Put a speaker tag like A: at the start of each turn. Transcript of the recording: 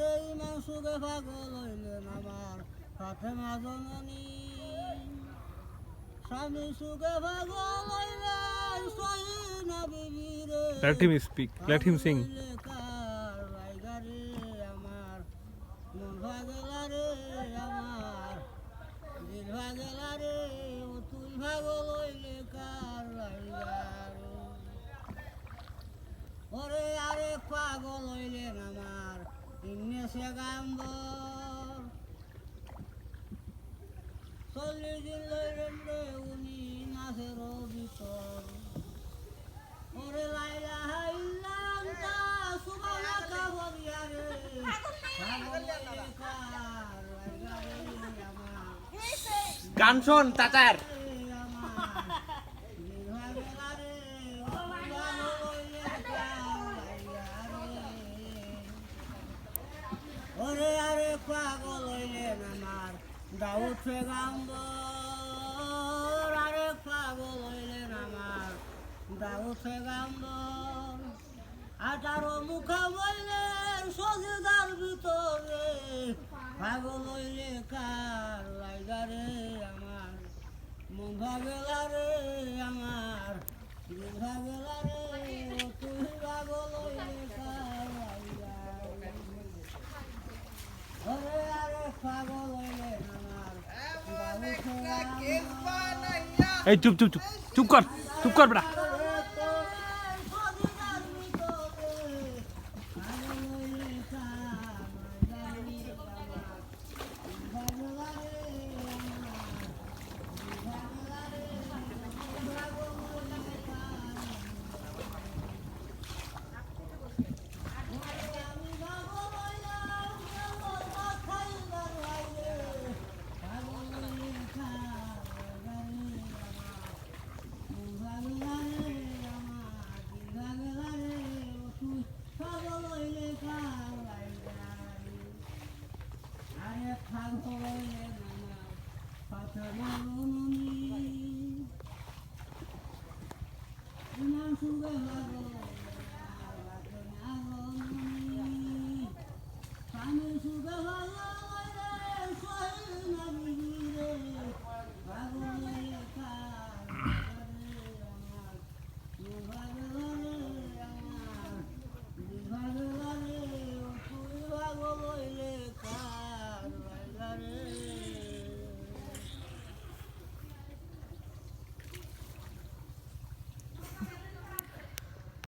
A: রে ইমান সুখে পাগল হইলেন আমার ফাতেমা জননী স্বামী সুখে পাগল হইলেন সহিনা বিবি রে
B: Let him speak. Let him sing.
A: কার লাইগা রে আমার মন ভাগলা রে আমার দিল ভাগলা রে ও তুই পাগল হইলে কার লাইগা রে ওরে আরে পাগল হইলেন আমার ইন্নে সে গাম্বর 40 দিন লইলেন রে উনি নাচের ভিতর ওরে লাইলা হাইল্লান্তা সুবহানাকা বলিয়া রে পাগল হইলে কার লাইগা রে আমার
C: গান শোন চাচার ওরে আরে পাগল হইলেন আমার দাউদ পেগাম্বর আরে পাগল হইলেন আমার দাউদ পেগাম্বর 18 মুখা বললেন সজদার ভিতরে পাগল হইলে কার লাইগা রে আমার মন ভাগলা রে আমার দিল ভাগলা রে ও তুই পাগল হইলে কার লাইগা রে ওরে আরে পাগল হইলে আমার
B: Hey, chup, chup, chup. Chup kar beta.